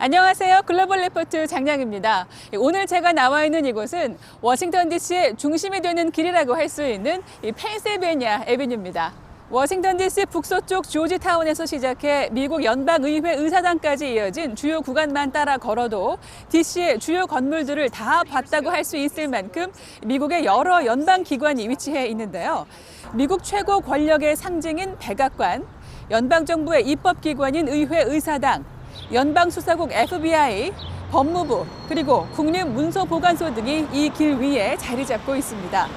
안녕하세요. 글로벌 리포트 장량입니다. 오늘 제가 나와 있는 이곳은 워싱턴 DC의 중심이 되는 길이라고 할 수 있는 펜실베니아 애비뉴입니다. 워싱턴 DC 북서쪽 조지타운에서 시작해 미국 연방의회 의사당까지 이어진 주요 구간만 따라 걸어도 DC의 주요 건물들을 다 봤다고 할 수 있을 만큼 미국의 여러 연방기관이 위치해 있는데요. 미국 최고 권력의 상징인 백악관, 연방정부의 입법기관인 의회 의사당, 연방수사국 FBI, 법무부, 그리고 국립문서보관소 등이 이 길 위에 자리 잡고 있습니다.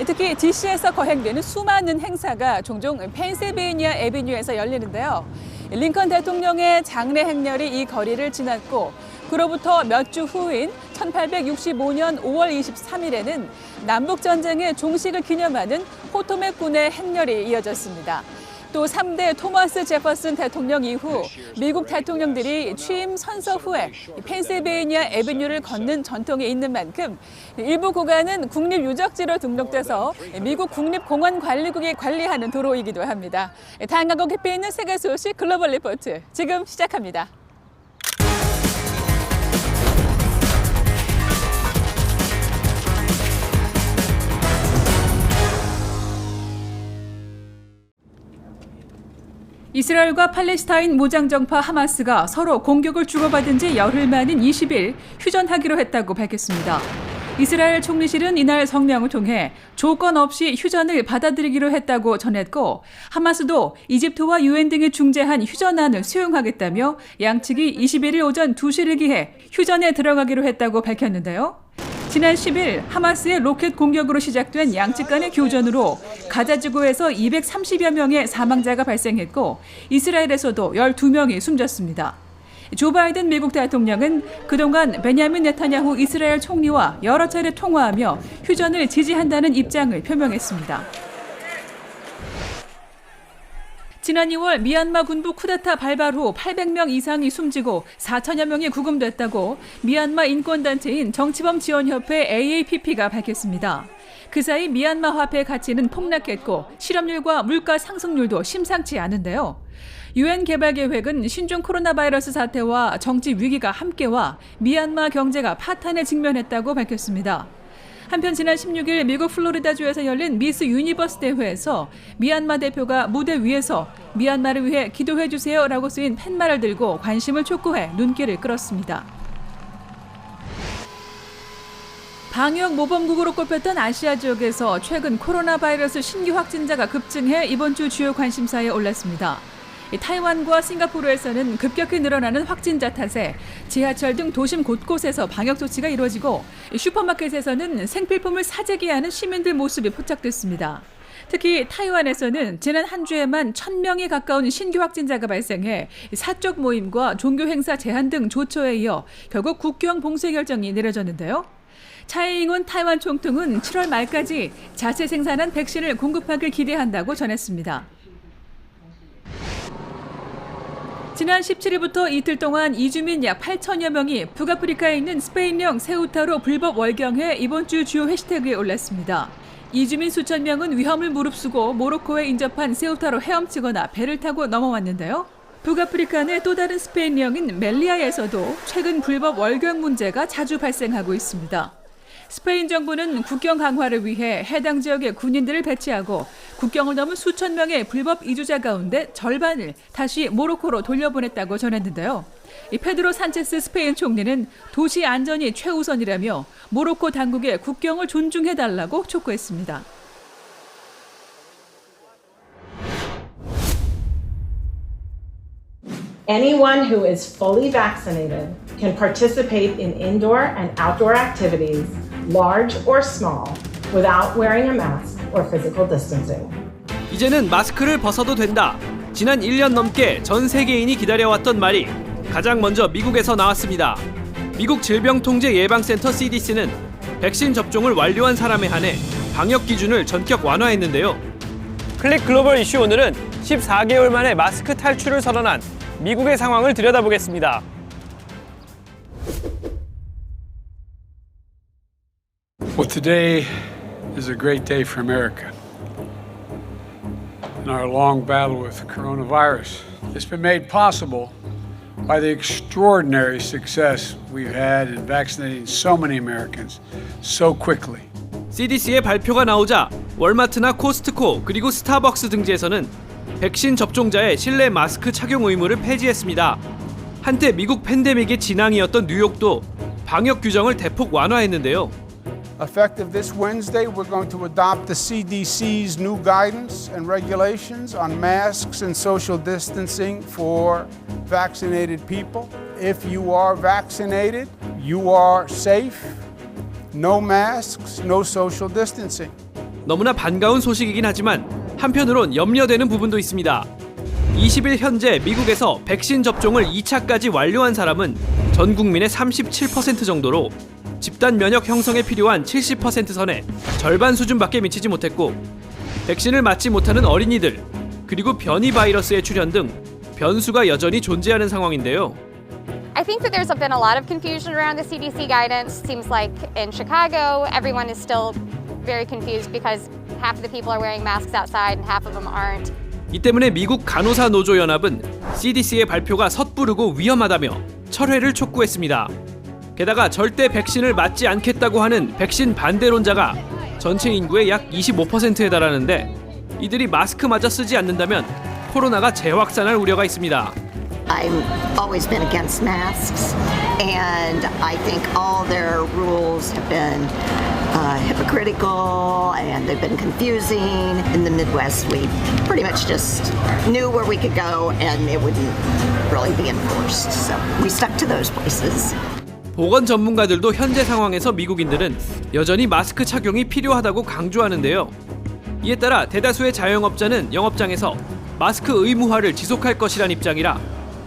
특히 DC에서 거행되는 수많은 행사가 종종 펜실베니아 애비뉴에서 열리는데요. 링컨 대통령의 장례 행렬이 이 거리를 지났고 그로부터 몇 주 후인 1865년 5월 23일에는 남북전쟁의 종식을 기념하는 포토맥 군의 행렬이 이어졌습니다. 또 3대 토머스 제퍼슨 대통령 이후 미국 대통령들이 취임 선서 후에 펜실베니아 애비뉴를 걷는 전통이 있는 만큼 일부 구간은 국립유적지로 등록돼서 미국 국립공원관리국이 관리하는 도로이기도 합니다. 다양하고 깊이 있는 세계 소식 글로벌 리포트 지금 시작합니다. 이스라엘과 팔레스타인 무장정파 하마스가 서로 공격을 주고받은 지 열흘 만인 20일 휴전하기로 했다고 밝혔습니다. 이스라엘 총리실은 이날 성명을 통해 조건 없이 휴전을 받아들이기로 했다고 전했고 하마스도 이집트와 유엔 등이 중재한 휴전안을 수용하겠다며 양측이 21일 오전 2시를 기해 휴전에 들어가기로 했다고 밝혔는데요. 지난 10일 하마스의 로켓 공격으로 시작된 양측 간의 교전으로 가자 지구에서 230여 명의 사망자가 발생했고 이스라엘에서도 12명이 숨졌습니다. 조 바이든 미국 대통령은 그동안 베냐민 네타냐후 이스라엘 총리와 여러 차례 통화하며 휴전을 지지한다는 입장을 표명했습니다. 지난 2월 미얀마 군부 쿠데타 발발 후 800명 이상이 숨지고 4천여 명이 구금됐다고 미얀마 인권단체인 정치범지원협회 AAPP가 밝혔습니다. 그 사이 미얀마 화폐 가치는 폭락했고 실업률과 물가 상승률도 심상치 않은데요. 유엔 개발계획은 신종 코로나 바이러스 사태와 정치 위기가 함께와 미얀마 경제가 파탄에 직면했다고 밝혔습니다. 한편 지난 16일 미국 플로리다주에서 열린 미스 유니버스 대회에서 미얀마 대표가 무대 위에서 미얀마를 위해 기도해 주세요라고 쓰인 팻말을 들고 관심을 촉구해 눈길을 끌었습니다. 방역 모범국으로 꼽혔던 아시아 지역에서 최근 코로나 바이러스 신규 확진자가 급증해 이번 주 주요 관심사에 올랐습니다. 타이완과 싱가포르에서는 급격히 늘어나는 확진자 탓에 지하철 등 도심 곳곳에서 방역 조치가 이루어지고 슈퍼마켓에서는 생필품을 사재기 하는 시민들 모습이 포착됐습니다. 특히 타이완에서는 지난 한 주에만 1,000명에 가까운 신규 확진자가 발생해 사적 모임과 종교 행사 제한 등 조처에 이어 결국 국경 봉쇄 결정이 내려졌는데요. 차이잉원 타이완 총통은 7월 말까지 자체 생산한 백신을 공급하길 기대한다고 전했습니다. 지난 17일부터 이틀 동안 이주민 약 8천여 명이 북아프리카에 있는 스페인령 세우타로 불법 월경해 이번 주 주요 해시태그에 올랐습니다. 이주민 수천 명은 위험을 무릅쓰고 모로코에 인접한 세우타로 헤엄치거나 배를 타고 넘어왔는데요. 북아프리카 내 또 다른 스페인령인 멜리아에서도 최근 불법 월경 문제가 자주 발생하고 있습니다. 스페인 정부는 국경 강화를 위해 해당 지역에 군인들을 배치하고 국경을 넘은 수천 명의 불법 이주자 가운데 절반을 다시 모로코로 돌려보냈다고 전했는데요. 페드로 산체스 스페인 총리는 도시 안전이 최우선이라며 모로코 당국에 국경을 존중해달라고 촉구했습니다. Anyone who is fully vaccinated can participate in indoor and outdoor activities, large or small, without wearing a mask or physical distancing. 이제는 마스크를 벗어도 된다. 지난 1년 넘게 전 세계인이 기다려왔던 말이 가장 먼저 미국에서 나왔습니다. 미국 질병통제예방센터 CDC는 백신 접종을 완료한 사람에 한해 방역 기준을 전격 완화했는데요. 클릭 글로벌 이슈 오늘은 14개월 만에 마스크 탈출을 선언한 미국의 상황을 들여다보겠습니다. Well, today is a great day for America. In our long battle with coronavirus, it's been made possible by the extraordinary success we've had in vaccinating so many Americans so quickly. CDC의 발표가 나오자 월마트나 코스트코 그리고 스타벅스 등지에서는 백신 접종자의 실내 마스크 착용 의무를 폐지했습니다. 한때 미국 팬데믹의 진앙이었던 뉴욕도 방역 규정을 대폭 완화했는데요. Effective this Wednesday, we're going to adopt the CDC's new guidance and regulations on masks and social distancing for vaccinated people. If you are vaccinated, you are safe. No masks, no social distancing. 너무나 반가운 소식이긴 하지만 한편으론 염려되는 부분도 있습니다. 20일 현재 미국에서 백신 접종을 2차까지 완료한 사람은 전 국민의 37% 정도로 집단 면역 형성에 필요한 70% 선에 절반 수준밖에 미치지 못했고 백신을 맞지 못하는 어린이들 그리고 변이 바이러스의 출현 등 변수가 여전히 존재하는 상황인데요. I think that there's been a lot of confusion around the CDC guidance. Seems like in Chicago, everyone is still very confused because half of the people are wearing masks outside and half of them aren't. 이 때문에 미국 간호사 노조 연합은 CDC의 발표가 섣부르고 위험하다며 철회를 촉구했습니다. 게다가 절대 백신을 맞지 않겠다고 하는 백신 반대론자가 전체 인구의 약 25%에 달하는데 이들이 마스크마저 쓰지 않는다면 코로나가 재확산할 우려가 있습니다. I've always been against masks, and I think all their rules have been hypocritical and they've been confusing. In the Midwest, we pretty much just knew where we could go and it wouldn't really be enforced. So we stuck to those places. 보건 전문가들도 현재 상황에서 미국인들은 여전히 마스크 착용이 필요하다고 강조하는데요. 이에 따라 대다수의 자영업자는 영업장에서 마스크 의무화를 지속할 것이란 입장이라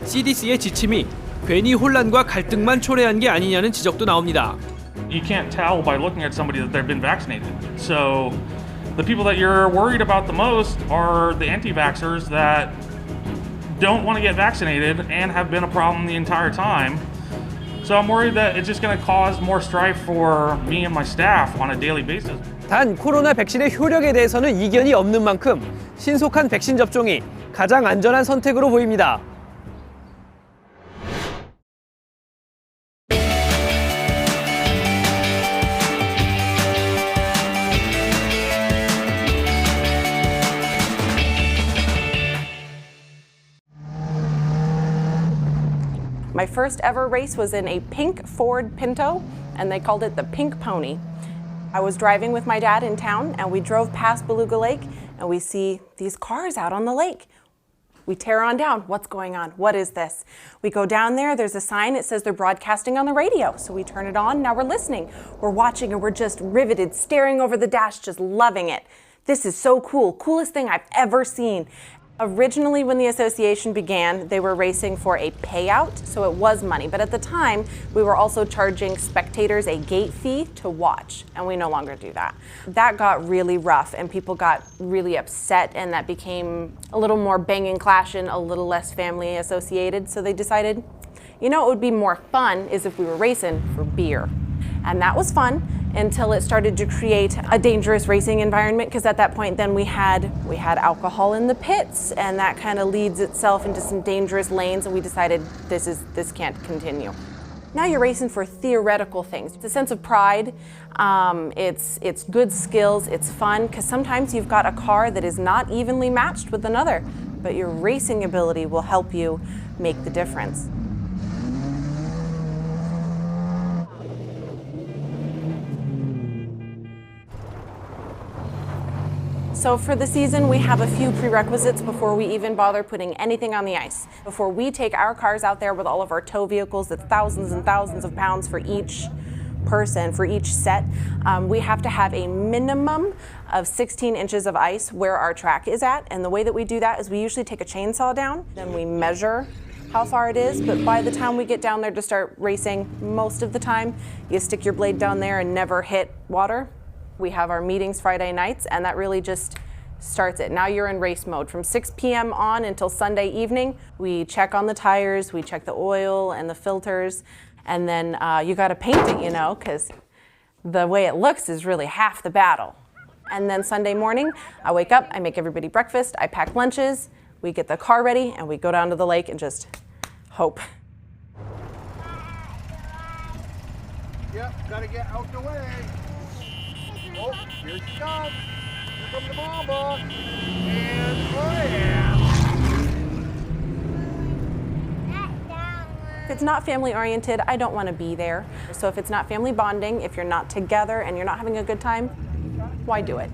CDC의 지침이 괜히 혼란과 갈등만 초래한 게 아니냐는 지적도 나옵니다. You can't tell by looking at somebody that they've been vaccinated. So the people that you're worried about the most are the anti-vaxxers that don't want to get vaccinated and have been a problem the entire time. So I'm worried that it's just going to cause more strife for me and my staff on a daily basis. 단 코로나 백신의 효력에 대해서는 이견이 없는 만큼 신속한 백신 접종이 가장 안전한 선택으로 보입니다. My first ever race was in a pink Ford Pinto, and they called it the Pink Pony. I was driving with my dad in town, and we drove past Beluga Lake, and we see these cars out on the lake. We tear on down. What's going on? What is this? We go down there. There's a sign. It says they're broadcasting on the radio. So we turn it on. Now we're listening. We're watching, and we're just riveted, staring over the dash, just loving it. This is so cool. Coolest thing I've ever seen. Originally, when the association began, they were racing for a payout, so it was money. But at the time, we were also charging spectators a gate fee to watch, and we no longer do that. That got really rough, and people got really upset, and that became a little more banging, clashing, a little less family associated. So they decided, you know, it would be more fun is if we were racing for beer. And that was fun until it started to create a dangerous racing environment, because at that point then we had alcohol in the pits, and that kind of leads itself into some dangerous lanes, and we decided this can't continue. Now you're racing for theoretical things. It's a sense of pride, it's good skills, it's fun, because sometimes you've got a car that is not evenly matched with another, but your racing ability will help you make the difference. So for the season, we have a few prerequisites before we even bother putting anything on the ice. Before we take our cars out there with all of our tow vehicles, that's thousands and thousands of pounds for each person, for each set, we have to have a minimum of 16 inches of ice where our track is at. And the way that we do that is we usually take a chainsaw down, then we measure how far it is, but by the time we get down there to start racing, most of the time, you stick your blade down there and never hit water. We have our meetings Friday nights, and that really just starts it. Now you're in race mode. From 6 p.m. on until Sunday evening, we check on the tires, we check the oil and the filters, and then you gotta paint it, you know, because the way it looks is really half the battle. And then Sunday morning, I wake up, I make everybody breakfast, I pack lunches, we get the car ready, and we go down to the lake and just hope. Yep, gotta get out the way. Oh, here she comes. Here comes the mama. And oh yeah. If it's not family oriented, I don't want to be there. So if it's not family bonding, if you're not together and you're not having a good time, why do it?